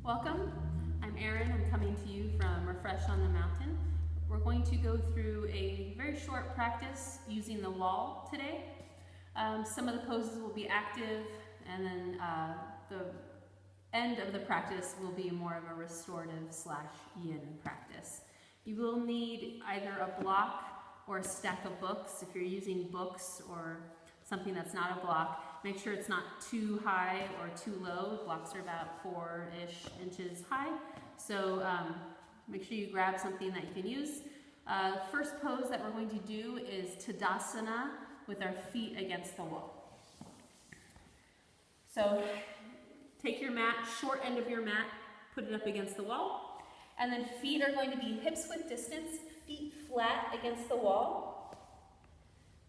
Welcome, I'm Erin. I'm coming to you from Refresh on the Mountain. We're going to go through a very short practice using the wall today. Some of the poses will be active, and then the end of the practice will be more of a restorative / yin practice. You will need either a block or a stack of books. If you're using books or something that's not a block, make sure it's not too high or too low. Blocks are about 4-ish inches high, so make sure you grab something that you can use. First pose that we're going to do is Tadasana with our feet against the wall. So take your mat, short end of your mat, put it up against the wall, and then feet are going to be hips width distance, feet flat against the wall.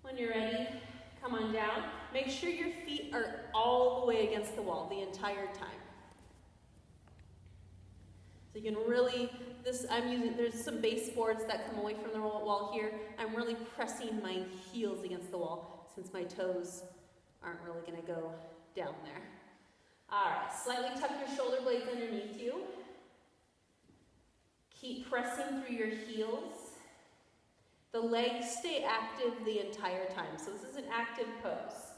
When you're ready, come on down. Make sure your feet are all the way against the wall the entire time. So you can really, there's some baseboards that come away from the wall here. I'm really pressing my heels against the wall since my toes aren't really going to go down there. All right, slightly tuck your shoulder blades underneath you. Keep pressing through your heels. The legs stay active the entire time. So this is an active pose.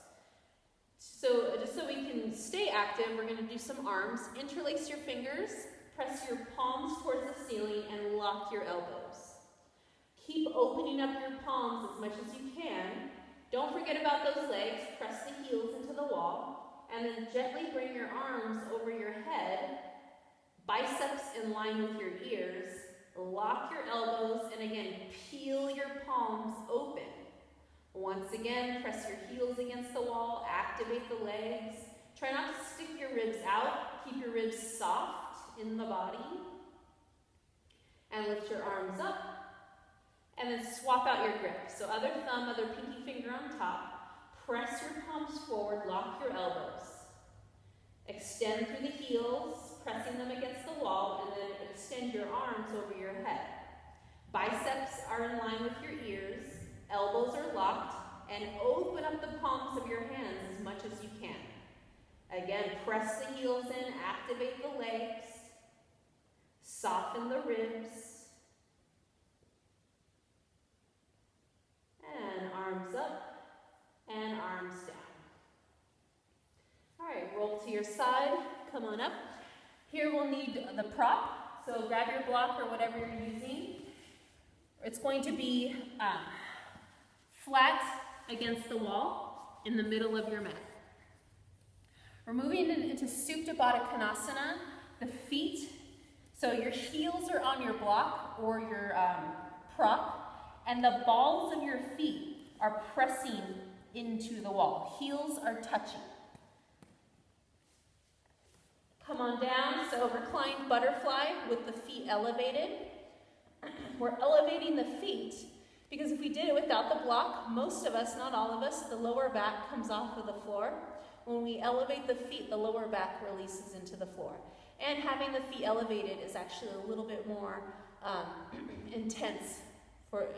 So just so we can stay active, we're going to do some arms. Interlace your fingers, press your palms towards the ceiling, and lock your elbows. Keep opening up your palms as much as you can. Don't forget about those legs. Press the heels into the wall, and then gently bring your arms over your head, biceps in line with your ears. Lock your elbows, and again, peel your palms open. Once again, press your heels against the wall, activate the legs. Try not to stick your ribs out. Keep your ribs soft in the body. And lift your arms up. And then swap out your grip. So other thumb, other pinky finger on top. Press your palms forward, lock your elbows. Extend through the heels, pressing them against the wall, and then extend your arms over your head. Biceps are in line with your ears, elbows are locked, and open up the palms of your hands as much as you can. Again, press the heels in, activate the legs, soften the ribs, and arms up and arms down. All right, roll to your side, come on up. Here we'll need the prop, so grab your block or whatever you're using. It's going to be flat against the wall in the middle of your mat. We're moving into Supta Baddha Konasana. The feet, so your heels are on your block or your prop, and the balls of your feet are pressing into the wall. Heels are touching. Come on down, so reclined butterfly with the feet elevated. We're elevating the feet because if we did it without the block, most of us, not all of us, the lower back comes off of the floor. When we elevate the feet, the lower back releases into the floor. And having the feet elevated is actually a little bit more intense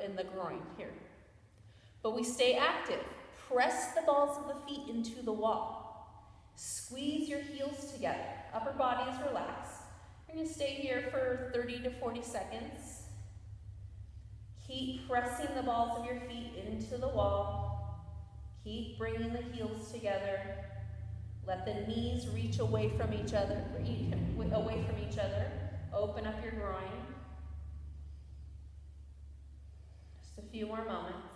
in the groin here. But we stay active. Press the balls of the feet into the wall. Squeeze your heels together. Upper body is relaxed. We're going to stay here for 30 to 40 seconds. Keep pressing the balls of your feet into the wall. Keep bringing the heels together. Let the knees reach away from each other. Open up your groin. Just a few more moments.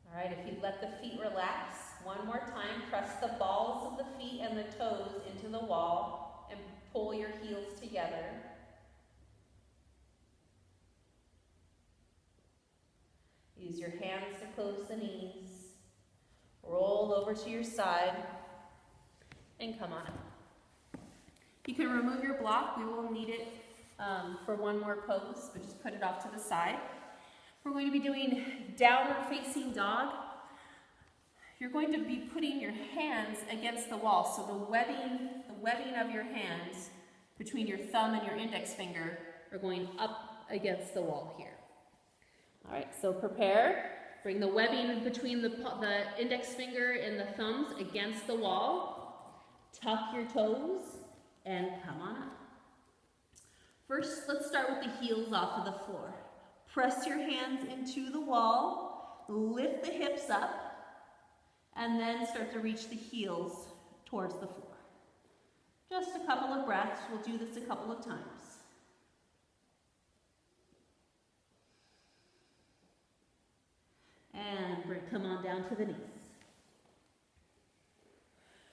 All right, if you let the feet relax, one more time, press the balls of the feet and the toes into the wall and pull your heels together. Use your hands to close the knees. Roll over to your side and come on up. You can remove your block. We will need it for one more pose, but just put it off to the side. We're going to be doing downward facing dog. You're going to be putting your hands against the wall. So the webbing of your hands between your thumb and your index finger are going up against the wall here. All right, so prepare. Bring the webbing between the index finger and the thumbs against the wall. Tuck your toes and come on up. First, let's start with the heels off of the floor. Press your hands into the wall, lift the hips up, and then start to reach the heels towards the floor. Just a couple of breaths. We'll do this a couple of times. And come on down to the knees.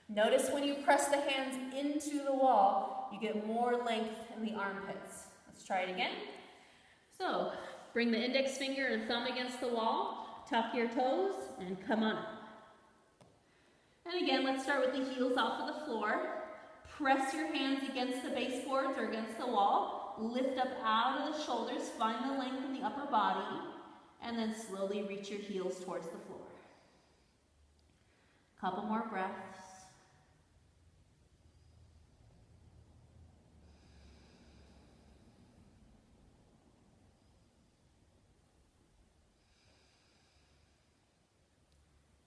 Notice when you press the hands into the wall, you get more length in the armpits. Let's try it again. So, bring the index finger and thumb against the wall, tuck your toes, and come on up. And again, let's start with the heels off of the floor. Press your hands against the baseboards or against the wall. Lift up out of the shoulders, find the length in the upper body, and then slowly reach your heels towards the floor. Couple more breaths.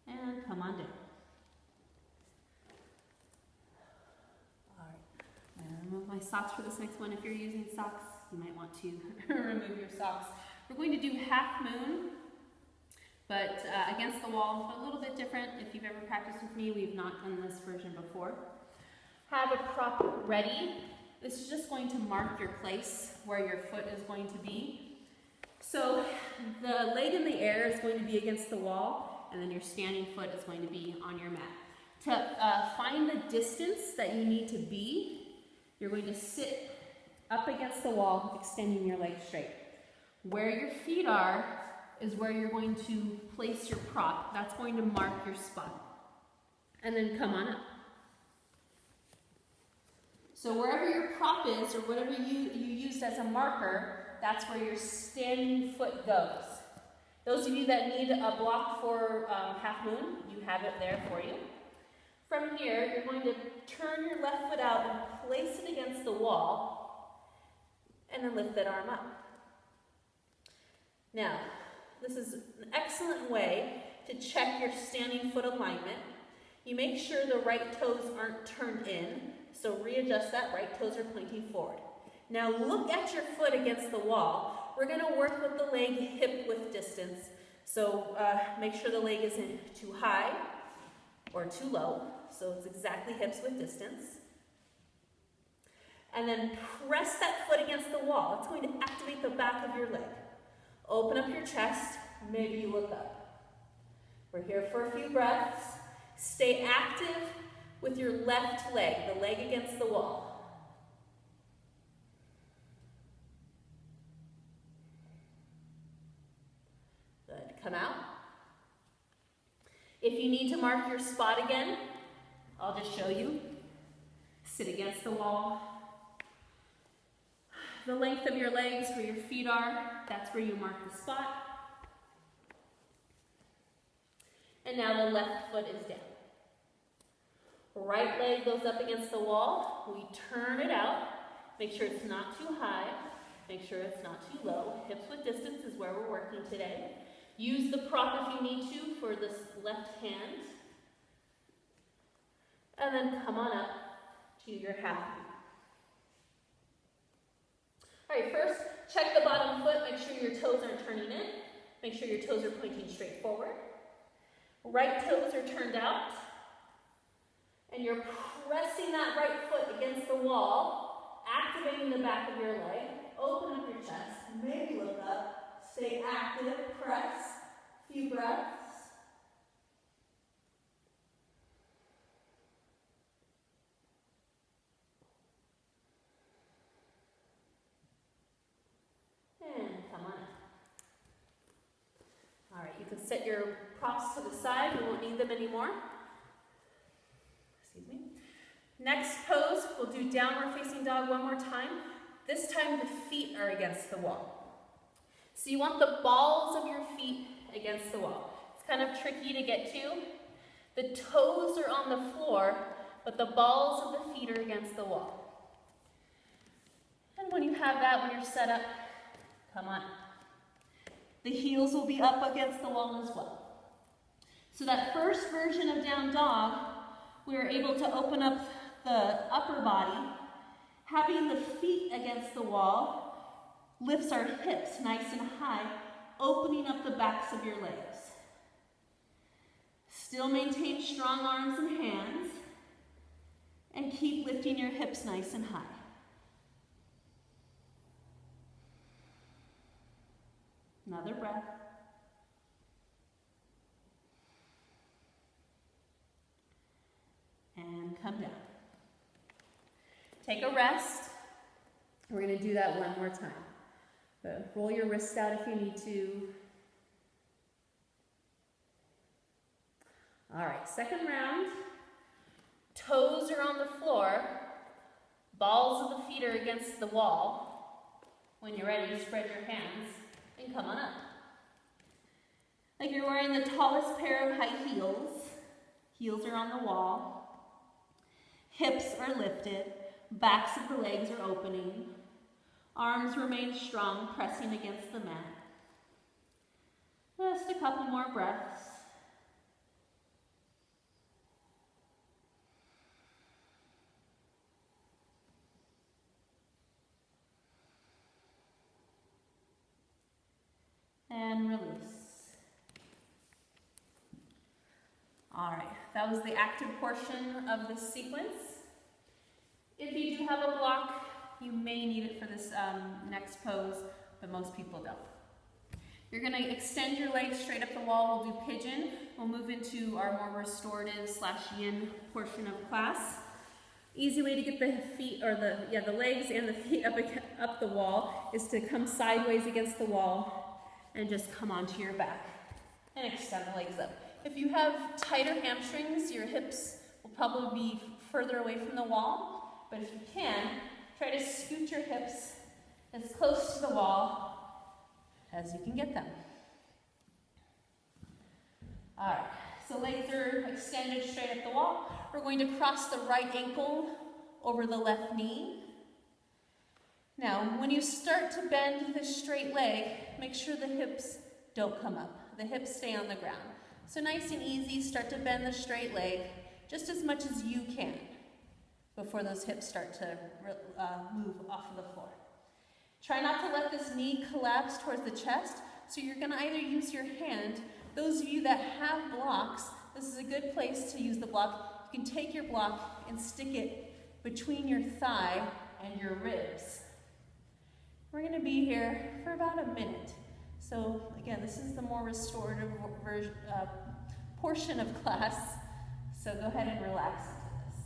And come on down. All right, I'm going to remove my socks for this next one. If you're using socks, you might want to remove your socks. We're going to do half moon, but against the wall, a little bit different. If you've ever practiced with me, we've not done this version before. Have a prop ready. This is just going to mark your place where your foot is going to be. So the leg in the air is going to be against the wall, and then your standing foot is going to be on your mat. To find the distance that you need to be, you're going to sit up against the wall, extending your legs straight. Where your feet are is where you're going to place your prop. That's going to mark your spot. And then come on up. So wherever your prop is, or whatever you used as a marker, that's where your standing foot goes. Those of you that need a block for half moon, you have it there for you. From here, you're going to turn your left foot out and place it against the wall, and then lift that arm up. Now, this is an excellent way to check your standing foot alignment. You make sure the right toes aren't turned in, so readjust that. Right toes are pointing forward. Now look at your foot against the wall. We're going to work with the leg hip width distance, so make sure the leg isn't too high or too low, so it's exactly hips width distance. And then press that foot against the wall. It's going to activate the back of your leg. Open up your chest, maybe you look up. We're here for a few breaths. Stay active with your left leg, the leg against the wall. Good, come out. If you need to mark your spot again, I'll just show you. Sit against the wall. The length of your legs, where your feet are, that's where you mark the spot. And now the left foot is down. Right leg goes up against the wall. We turn it out. Make sure it's not too high. Make sure it's not too low. Hips width distance is where we're working today. Use the prop if you need to for this left hand. And then come on up to your half moon. All right, first, check the bottom foot. Make sure your toes aren't turning in. Make sure your toes are pointing straight forward. Right toes are turned out. And you're pressing that right foot against the wall, activating the back of your leg. Open up your chest. Maybe look up. Stay active. Press. Few breaths. can set your props to the side. We won't need them anymore. Excuse me. Next pose, we'll do downward facing dog one more time. This time the feet are against the wall. So you want the balls of your feet against the wall. It's kind of tricky to get to. The toes are on the floor, but the balls of the feet are against the wall. have that when you're set up, come on. The heels will be up against the wall as well. So that first version of down dog, we were able to open up the upper body. Having the feet against the wall lifts our hips nice and high, opening up the backs of your legs. Still maintain strong arms and hands, and keep lifting your hips nice and high. Another breath. And come down. Take a rest. We're going to do that one more time. But roll your wrists out if you need to. All right, second round. Toes are on the floor. Balls of the feet are against the wall. When you're ready, spread your hands and come on up. Like you're wearing the tallest pair of high heels. Heels are on the wall. Hips are lifted. Backs of the legs are opening. Arms remain strong, pressing against the mat. Just a couple more breaths. And release. All right, that was the active portion of this sequence. If you do have a block, you may need it for this next pose, but most people don't. You're going to extend your legs straight up the wall. We'll do pigeon. We'll move into our more restorative / yin portion of class. Easy way to get the feet, or the legs and the feet up the wall is to come sideways against the wall and just come onto your back and extend the legs up. If you have tighter hamstrings, your hips will probably be further away from the wall, but if you can, try to scoot your hips as close to the wall as you can get them. All right, so legs are extended straight up the wall. We're going to cross the right ankle over the left knee. Now, when you start to bend the straight leg, make sure the hips don't come up. The hips stay on the ground. So nice and easy, start to bend the straight leg just as much as you can before those hips start to move off of the floor. Try not to let this knee collapse towards the chest, so you're going to either use your hand. Those of you that have blocks, this is a good place to use the block. You can take your block and stick it between your thigh and your ribs. We're going to be here for about a minute. So again, this is the more restorative portion of class. So go ahead and relax into this.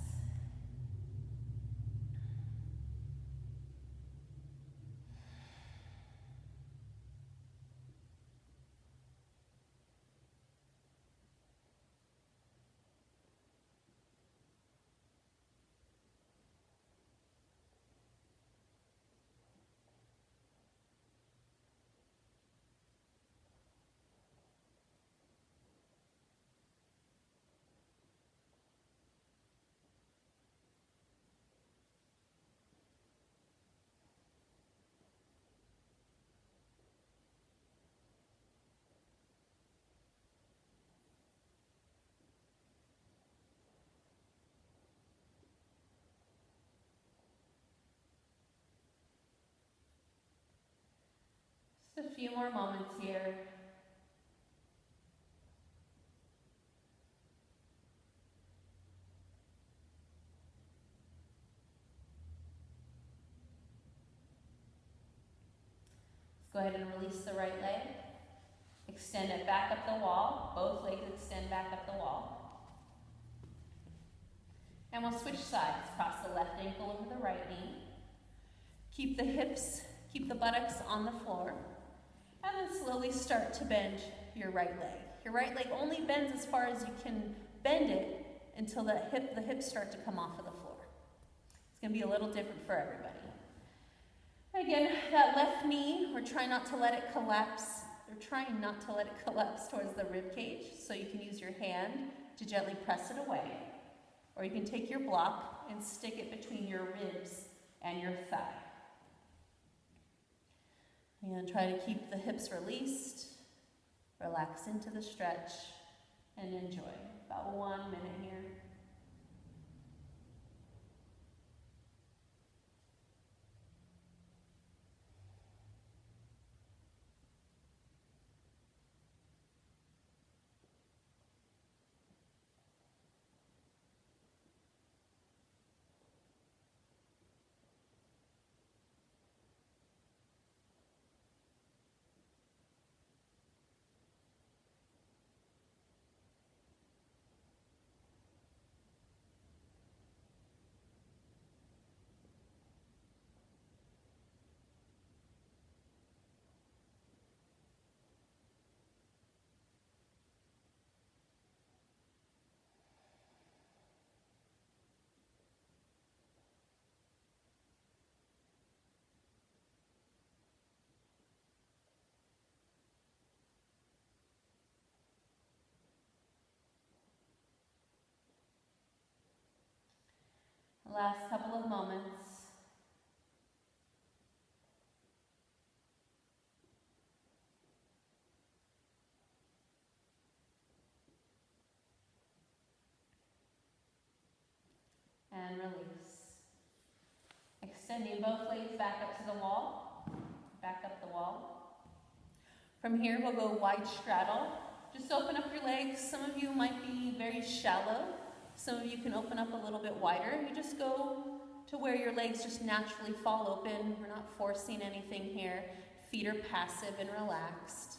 Just a few more moments here. Let's go ahead and release the right leg. Extend it back up the wall. Both legs extend back up the wall. And we'll switch sides. Cross the left ankle over the right knee. Keep the buttocks on the floor. And then slowly start to bend your right leg. Your right leg only bends as far as you can bend it until the hips start to come off of the floor. It's going to be a little different for everybody. Again, that left knee, we're trying not to let it collapse. We're trying not to let it collapse towards the rib cage, so you can use your hand to gently press it away. Or you can take your block and stick it between your ribs and your thigh. And try to keep the hips released, relax into the stretch, and enjoy. About 1 minute here. Last couple of moments. And release. Extending both legs back up to the wall. Back up the wall. From here, we'll go wide straddle. Just open up your legs. Some of you might be very shallow. Some of you can open up a little bit wider. You just go to where your legs just naturally fall open. We're not forcing anything here. Feet are passive and relaxed.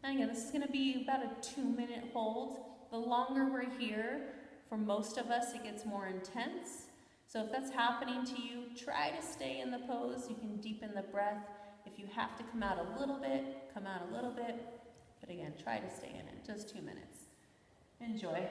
And again, this is going to be about a 2-minute hold. The longer we're here, for most of us, it gets more intense. So if that's happening to you, try to stay in the pose. You can deepen the breath. If you have to come out a little bit, come out a little bit. But again, try to stay in it. Just 2 minutes. Enjoy.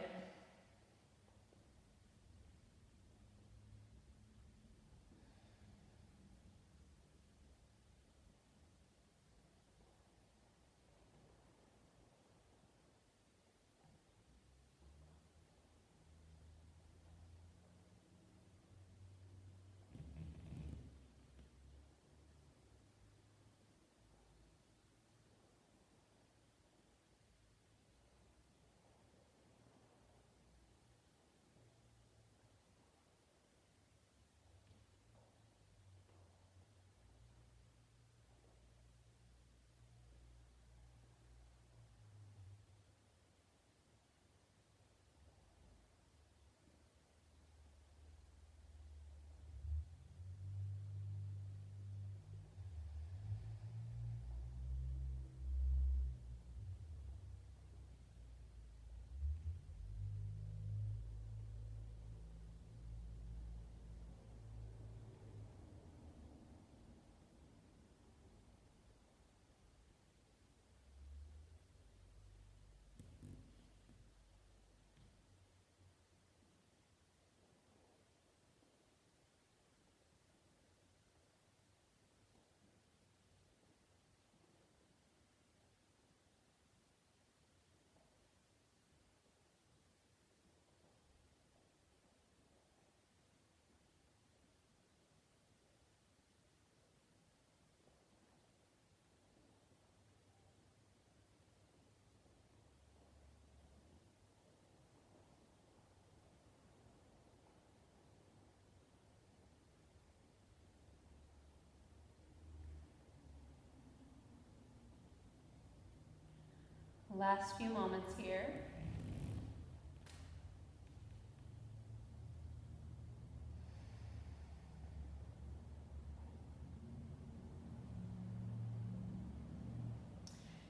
Last few moments here.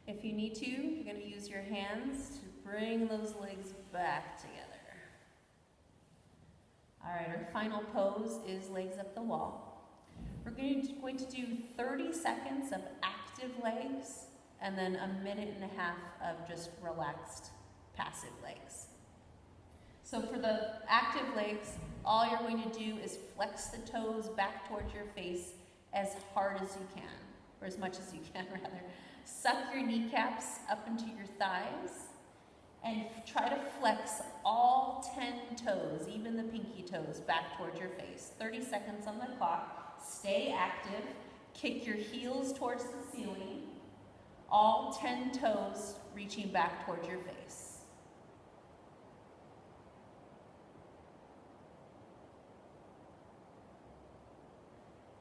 If you need to, you're going to use your hands to bring those legs back together. All right, our final pose is legs up the wall. We're going to do 30 seconds of active legs and then a 1.5 minutes of just relaxed, passive legs. So for the active legs, all you're going to do is flex the toes back towards your face as hard as you can, or as much as you can rather. Suck your kneecaps up into your thighs and try to flex all 10 toes, even the pinky toes, back towards your face. 30 seconds on the clock. Stay active. Kick your heels towards the ceiling, all 10 toes reaching back towards your face.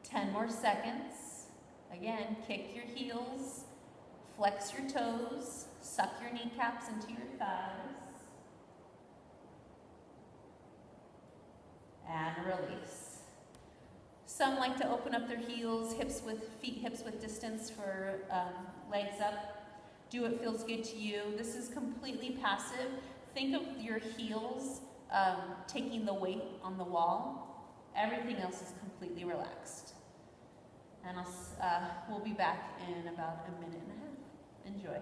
Ten more seconds. Again, kick your heels, flex your toes, suck your kneecaps into your thighs, and release. Some like to open up their heels, feet hips with distance for legs up. Do what feels good to you. This is completely passive. Think of your heels taking the weight on the wall. Everything else is completely relaxed. And we'll be back in about a minute and a half. Enjoy.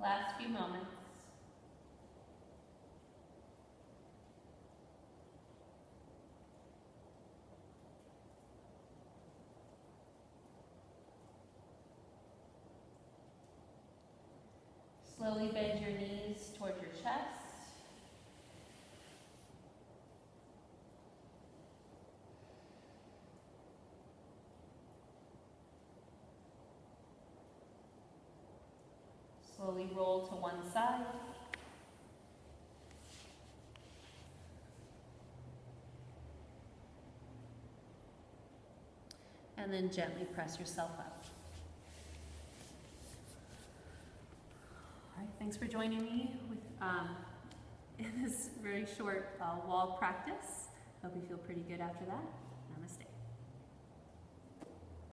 Last few moments. Slowly bend your knees toward your chest. Slowly roll to one side. And then gently press yourself up. All right, thanks for joining me in this very short wall practice. Hope you feel pretty good after that.